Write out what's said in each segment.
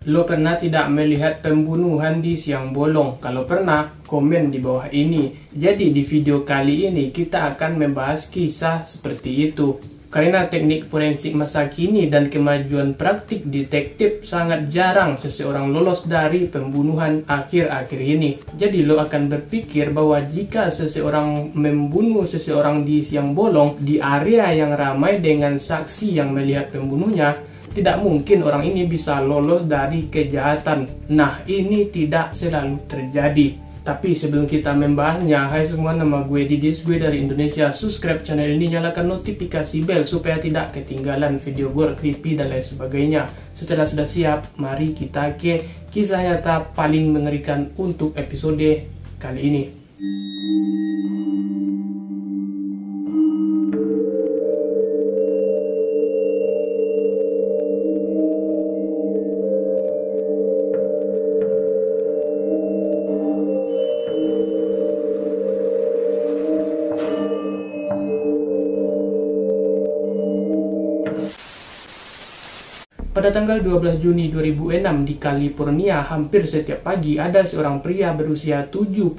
Lo pernah tidak melihat pembunuhan di siang bolong? Kalau pernah, komen di bawah ini. Jadi di video kali ini kita akan membahas kisah seperti itu. Karena teknik forensik masa kini dan kemajuan praktik detektif, sangat jarang seseorang lolos dari pembunuhan akhir-akhir ini. Jadi lo akan berpikir bahwa jika seseorang membunuh seseorang di siang bolong di area yang ramai dengan saksi yang melihat pembunuhnya, tidak mungkin orang ini bisa lolos dari kejahatan. Nah, ini tidak selalu terjadi. Tapi sebelum kita membahasnya, hai semua, nama gue Didis, gue dari Indonesia. Subscribe channel ini, nyalakan notifikasi bell supaya tidak ketinggalan video gore, creepy, dan lain sebagainya. Setelah sudah siap, mari kita ke kisah nyata paling mengerikan untuk episode kali ini. Pada tanggal 12 Juni 2006 di California, hampir setiap pagi ada seorang pria berusia 72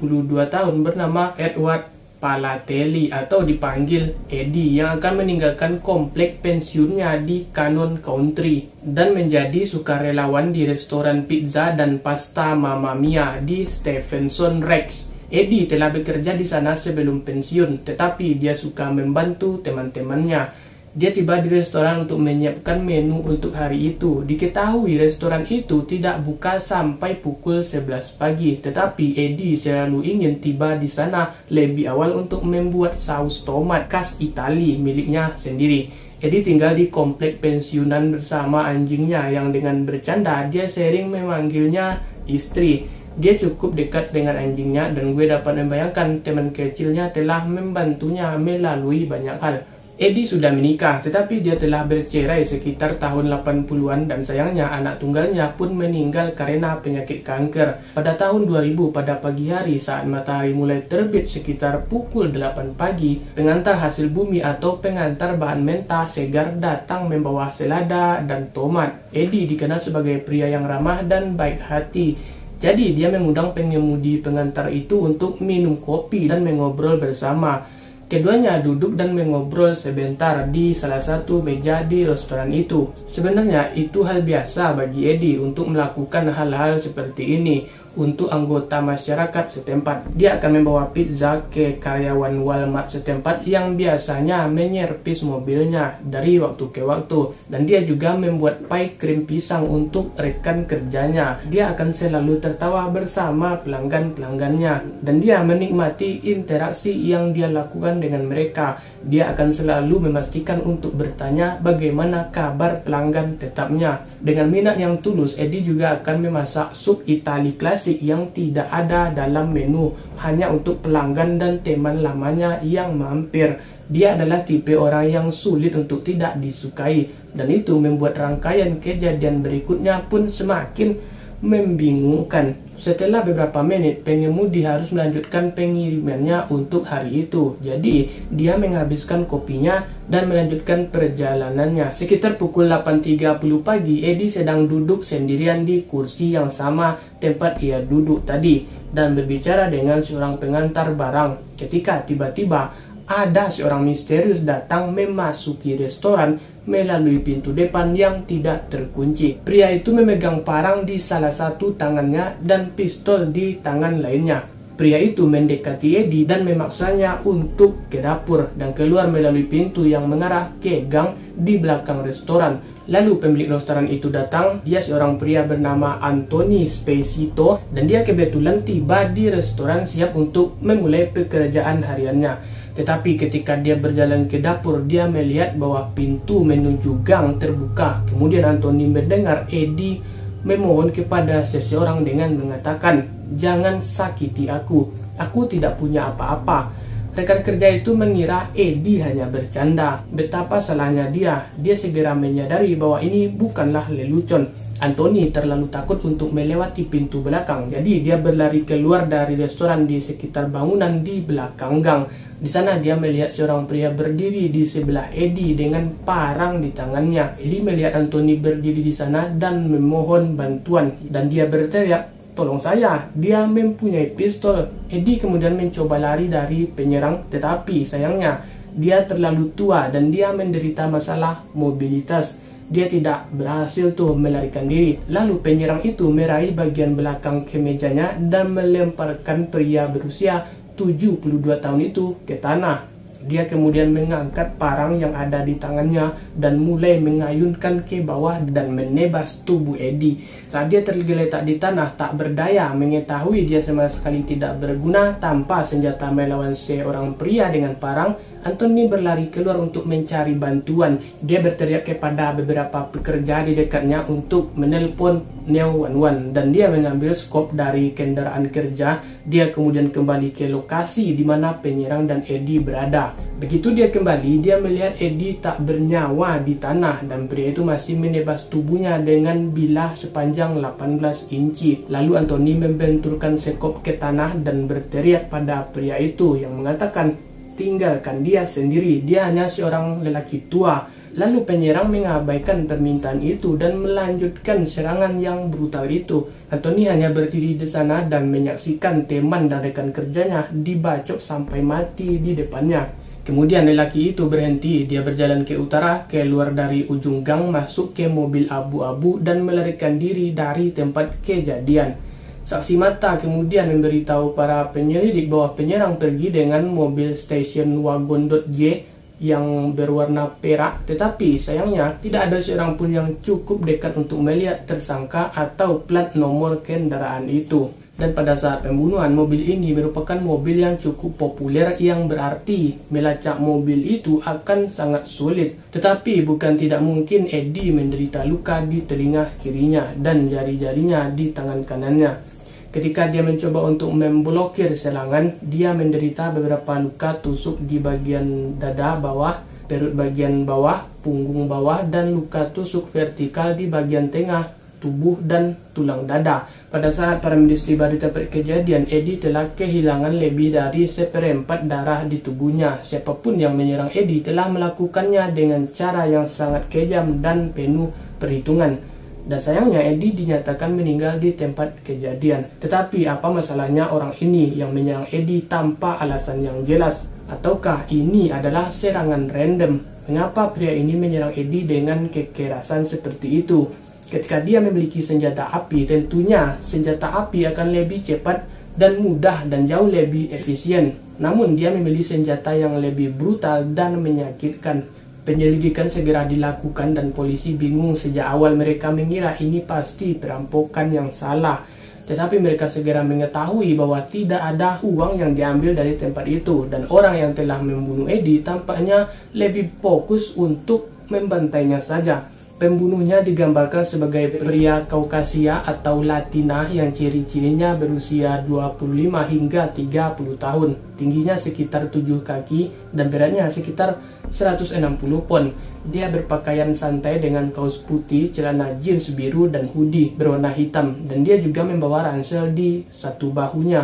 tahun bernama Edward Palatelli atau dipanggil Eddie yang akan meninggalkan komplek pensiunnya di Cannon Country dan menjadi sukarelawan di restoran pizza dan pasta Mamma Mia di Stevenson Rex. Eddie telah bekerja di sana sebelum pensiun, tetapi dia suka membantu teman-temannya. Dia tiba di restoran untuk menyiapkan menu untuk hari itu. Diketahui restoran itu tidak buka sampai pukul 11 pagi, tetapi Eddie selalu ingin tiba di sana lebih awal untuk membuat saus tomat khas Italia miliknya sendiri. Eddie tinggal di komplek pensiunan bersama anjingnya yang dengan bercanda dia sering memanggilnya istri. Dia cukup dekat dengan anjingnya dan gue dapat membayangkan teman kecilnya telah membantunya melalui banyak hal. Eddie sudah menikah, tetapi dia telah bercerai sekitar tahun 80-an dan sayangnya anak tunggalnya pun meninggal karena penyakit kanker. Pada tahun 2000 pada pagi hari saat matahari mulai terbit sekitar pukul 8 pagi, pengantar hasil bumi atau pengantar bahan mentah segar datang membawa selada dan tomat. Eddie dikenal sebagai pria yang ramah dan baik hati. Jadi dia mengundang pengemudi pengantar itu untuk minum kopi dan mengobrol bersama. Keduanya duduk dan mengobrol sebentar di salah satu meja di restoran itu. Sebenarnya itu hal biasa bagi Eddie untuk melakukan hal-hal seperti ini untuk anggota masyarakat setempat. Dia akan membawa pizza ke karyawan Walmart setempat yang biasanya menyervis mobilnya dari waktu ke waktu. Dan dia juga membuat pie krim pisang untuk rekan kerjanya. Dia akan selalu tertawa bersama pelanggan-pelanggannya. Dan dia menikmati interaksi yang dia lakukan dengan mereka. Dia akan selalu memastikan untuk bertanya bagaimana kabar pelanggan tetapnya. Dengan minat yang tulus, Eddie juga akan memasak sup Italia klasik yang tidak ada dalam menu, hanya untuk pelanggan dan teman lamanya yang mampir. Dia adalah tipe orang yang sulit untuk tidak disukai, dan itu membuat rangkaian kejadian berikutnya pun semakin membingungkan. Setelah beberapa menit, pengemudi harus melanjutkan pengirimannya untuk hari itu. Jadi, dia menghabiskan kopinya dan melanjutkan perjalanannya. Sekitar pukul 8.30 pagi, Eddie sedang duduk sendirian di kursi yang sama tempat ia duduk tadi dan berbicara dengan seorang pengantar barang. Ketika tiba-tiba ada seorang misterius datang memasuki restoran melalui pintu depan yang tidak terkunci. Pria itu memegang parang di salah satu tangannya dan pistol di tangan lainnya. Pria itu mendekati Eddie dan memaksanya untuk ke dapur dan keluar melalui pintu yang mengarah ke gang di belakang restoran. Lalu pemilik restoran itu datang. Dia seorang pria bernama Anthony Spacito dan dia kebetulan tiba di restoran siap untuk memulai pekerjaan hariannya. Tetapi ketika dia berjalan ke dapur, dia melihat bahwa pintu menuju gang terbuka. Kemudian Anthony mendengar Eddie memohon kepada seseorang dengan mengatakan, "Jangan sakiti aku tidak punya apa-apa." Rekan kerja itu mengira Eddie hanya bercanda. Betapa salahnya dia. Dia segera menyadari bahwa ini bukanlah lelucon. Anthony terlalu takut untuk melewati pintu belakang, jadi dia berlari keluar dari restoran di sekitar bangunan di belakang gang. Di sana dia melihat seorang pria berdiri di sebelah Eddie dengan parang di tangannya. Eddie melihat Anthony berdiri di sana dan memohon bantuan, dan dia berteriak, "Tolong saya, dia mempunyai pistol." Eddie kemudian mencoba lari dari penyerang, tetapi sayangnya dia terlalu tua dan dia menderita masalah mobilitas. Dia tidak berhasil melarikan diri. Lalu penyerang itu meraih bagian belakang kemejanya dan melemparkan pria berusia 72 tahun itu ke tanah. Dia kemudian mengangkat parang yang ada di tangannya dan mulai mengayunkan ke bawah dan menebas tubuh Eddie. Saat dia tergeletak di tanah, tak berdaya mengetahui dia sama sekali tidak berguna tanpa senjata melawan seorang pria dengan parang, Anthony berlari keluar untuk mencari bantuan. Dia berteriak kepada beberapa pekerja di dekatnya untuk menelpon 911 dan dia mengambil skop dari kendaraan kerja. Dia kemudian kembali ke lokasi di mana penyerang dan Eddie berada. Begitu dia kembali, dia melihat Eddie tak bernyawa di tanah dan pria itu masih menebas tubuhnya dengan bilah sepanjang 18 inci. Lalu Anthony membenturkan skop ke tanah dan berteriak pada pria itu yang mengatakan, "Tinggalkan dia sendiri, dia hanya seorang lelaki tua." Lalu penyerang mengabaikan permintaan itu dan melanjutkan serangan yang brutal itu. Anthony hanya berdiri di sana dan menyaksikan teman dan rekan kerjanya dibacok sampai mati di depannya. Kemudian lelaki itu berhenti, dia berjalan ke utara, keluar dari ujung gang, masuk ke mobil abu-abu dan melarikan diri dari tempat kejadian. Saksi mata kemudian memberitahu para penyelidik bahwa penyerang pergi dengan mobil station wagon J yang berwarna perak, tetapi sayangnya tidak ada seorang pun yang cukup dekat untuk melihat tersangka atau plat nomor kendaraan itu. Dan pada saat pembunuhan, mobil ini merupakan mobil yang cukup populer, yang berarti melacak mobil itu akan sangat sulit. Tetapi bukan tidak mungkin Eddie menderita luka di telinga kirinya dan jari-jarinya di tangan kanannya. Ketika dia mencoba untuk memblokir serangan, dia menderita beberapa luka tusuk di bagian dada bawah, perut bagian bawah, punggung bawah, dan luka tusuk vertikal di bagian tengah tubuh dan tulang dada. Pada saat para medis tiba di tempat kejadian, Eddie telah kehilangan lebih dari 1/4 darah di tubuhnya. Siapapun yang menyerang Eddie telah melakukannya dengan cara yang sangat kejam dan penuh perhitungan. Dan sayangnya Eddie dinyatakan meninggal di tempat kejadian. Tetapi apa masalahnya orang ini yang menyerang Eddie tanpa alasan yang jelas? Ataukah ini adalah serangan random? Mengapa pria ini menyerang Eddie dengan kekerasan seperti itu? Ketika dia memiliki senjata api, tentunya senjata api akan lebih cepat dan mudah dan jauh lebih efisien. Namun dia memilih senjata yang lebih brutal dan menyakitkan. Penyelidikan segera dilakukan dan polisi bingung. Sejak awal mereka mengira ini pasti perampokan yang salah. Tetapi mereka segera mengetahui bahwa tidak ada uang yang diambil dari tempat itu. Dan orang yang telah membunuh Eddie tampaknya lebih fokus untuk membantainya saja. Pembunuhnya digambarkan sebagai pria Kaukasia atau Latina yang ciri-cirinya berusia 25 hingga 30 tahun. Tingginya sekitar 7 kaki dan beratnya sekitar 160 pon. Dia berpakaian santai dengan kaos putih, celana jeans biru dan hoodie berwarna hitam. Dan dia juga membawa ransel di satu bahunya.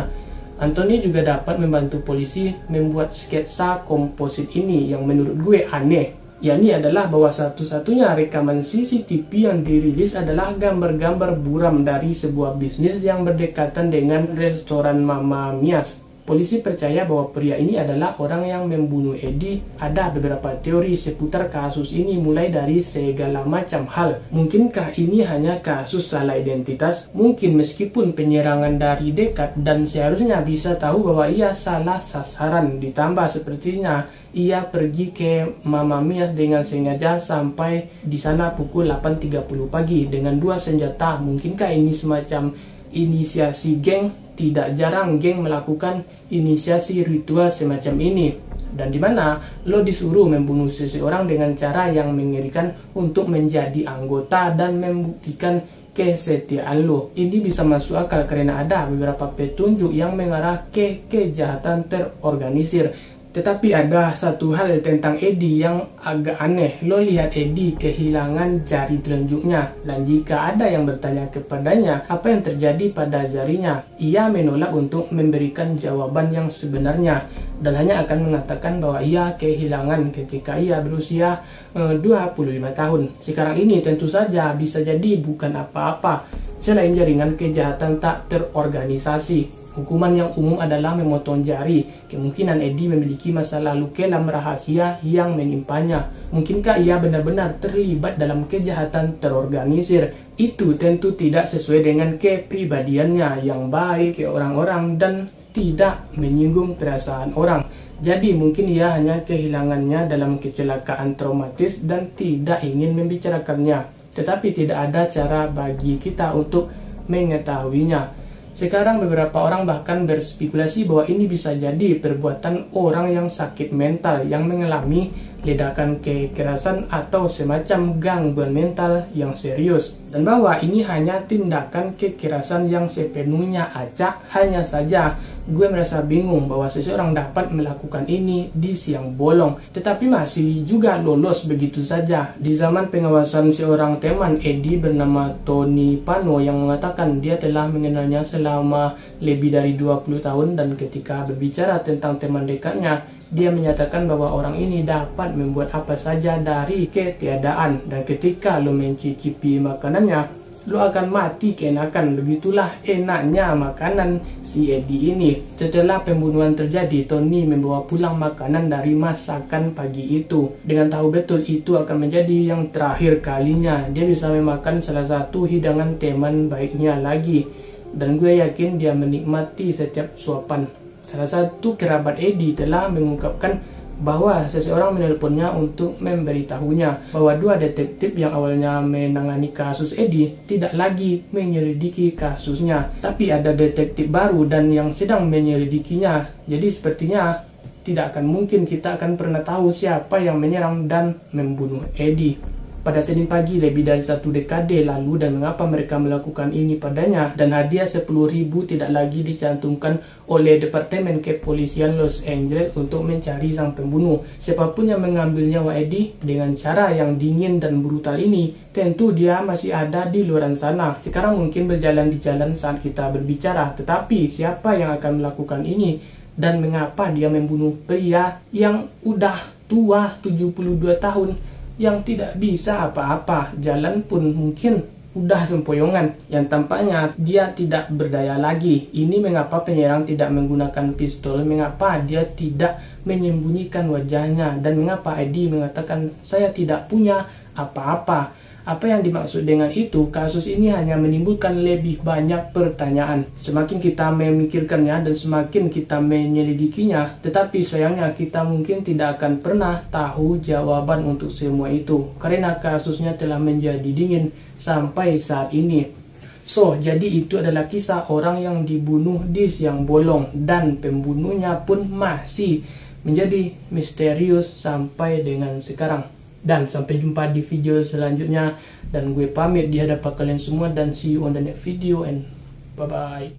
Anthony juga dapat membantu polisi membuat sketsa komposit ini yang menurut gue aneh. Yakni adalah bahwa satu-satunya rekaman CCTV yang dirilis adalah gambar-gambar buram dari sebuah bisnis yang berdekatan dengan restoran Mama Mia's. Polisi percaya bahwa pria ini adalah orang yang membunuh Eddie. Ada beberapa teori seputar kasus ini mulai dari segala macam hal. Mungkinkah ini hanya kasus salah identitas? Mungkin meskipun penyerangan dari dekat dan seharusnya bisa tahu bahwa ia salah sasaran. Ditambah sepertinya ia pergi ke Mama Mia's dengan sengaja sampai di sana pukul 8.30 pagi dengan 2 senjata. Mungkinkah ini semacam inisiasi geng? Tidak jarang geng melakukan inisiasi ritual semacam ini. Dan di mana lo disuruh membunuh seseorang dengan cara yang mengerikan untuk menjadi anggota dan membuktikan kesetiaan lo. Ini bisa masuk akal karena ada beberapa petunjuk yang mengarah ke kejahatan terorganisir. Tetapi ada satu hal tentang Eddie yang agak aneh. Lo lihat Eddie kehilangan jari telunjuknya, dan jika ada yang bertanya kepadanya apa yang terjadi pada jarinya, ia menolak untuk memberikan jawaban yang sebenarnya dan hanya akan mengatakan bahwa ia kehilangan ketika ia berusia 25 tahun. Sekarang ini tentu saja bisa jadi bukan apa-apa selain jaringan kejahatan tak terorganisasi. Hukuman yang umum adalah memotong jari. Kemungkinan Eddie memiliki masa lalu kelam rahasia yang menimpanya. Mungkinkah ia benar-benar terlibat dalam kejahatan terorganisir? Itu tentu tidak sesuai dengan kepribadiannya yang baik ke orang-orang dan tidak menyinggung perasaan orang. Jadi mungkin ia hanya kehilangannya dalam kecelakaan traumatis dan tidak ingin membicarakannya. Tetapi tidak ada cara bagi kita untuk mengetahuinya. Sekarang beberapa orang bahkan berspekulasi bahwa ini bisa jadi perbuatan orang yang sakit mental yang mengalami ledakan kekerasan atau semacam gangguan mental yang serius, dan bahwa ini hanya tindakan kekerasan yang sepenuhnya acak. Hanya saja gue merasa bingung bahwa seseorang dapat melakukan ini di siang bolong tetapi masih juga lolos begitu saja. Di zaman pengawasan seorang teman Eddie bernama Tony Pano yang mengatakan dia telah mengenalnya selama lebih dari 20 tahun, dan ketika berbicara tentang teman dekatnya, dia menyatakan bahwa orang ini dapat membuat apa saja dari ketiadaan, dan ketika lo mencicipi makanannya, lo akan mati keenakan. Begitulah enaknya makanan si Eddie ini. Setelah pembunuhan terjadi, Tony membawa pulang makanan dari masakan pagi itu dengan tahu betul itu akan menjadi yang terakhir kalinya dia bisa memakan salah satu hidangan teman baiknya lagi, dan gue yakin dia menikmati setiap suapan. Salah satu kerabat Eddie telah mengungkapkan bahwa seseorang menelponnya untuk memberitahunya bahwa dua detektif yang awalnya menangani kasus Eddie tidak lagi menyelidiki kasusnya, tapi ada detektif baru dan yang sedang menyelidikinya. Jadi sepertinya tidak akan mungkin kita akan pernah tahu siapa yang menyerang dan membunuh Eddie pada Senin pagi lebih dari 1 dekade lalu, dan mengapa mereka melakukan ini padanya, dan hadiah 10.000 tidak lagi dicantumkan oleh Departemen Kepolisian Los Angeles untuk mencari sang pembunuh. Siapapun yang mengambil nyawa Eddie dengan cara yang dingin dan brutal ini, tentu dia masih ada di luar sana. Sekarang mungkin berjalan di jalan saat kita berbicara, tetapi siapa yang akan melakukan ini dan mengapa dia membunuh pria yang udah tua 72 tahun yang tidak bisa apa-apa, jalan pun mungkin udah sempoyongan, yang tampaknya dia tidak berdaya lagi. Ini mengapa penyerang tidak menggunakan pistol, mengapa dia tidak menyembunyikan wajahnya, dan mengapa Eddie mengatakan saya tidak punya apa-apa. Apa yang dimaksud dengan itu? Kasus ini hanya menimbulkan lebih banyak pertanyaan. Semakin kita memikirkannya dan semakin kita menyelidikinya, tetapi sayangnya kita mungkin tidak akan pernah tahu jawaban untuk semua itu, karena kasusnya telah menjadi dingin sampai saat ini. Jadi itu adalah kisah orang yang dibunuh di siang bolong, dan pembunuhnya pun masih menjadi misterius sampai dengan sekarang. Dan sampai jumpa di video selanjutnya, dan gue pamit di hadapan kalian semua, dan see you on the next video, and bye bye.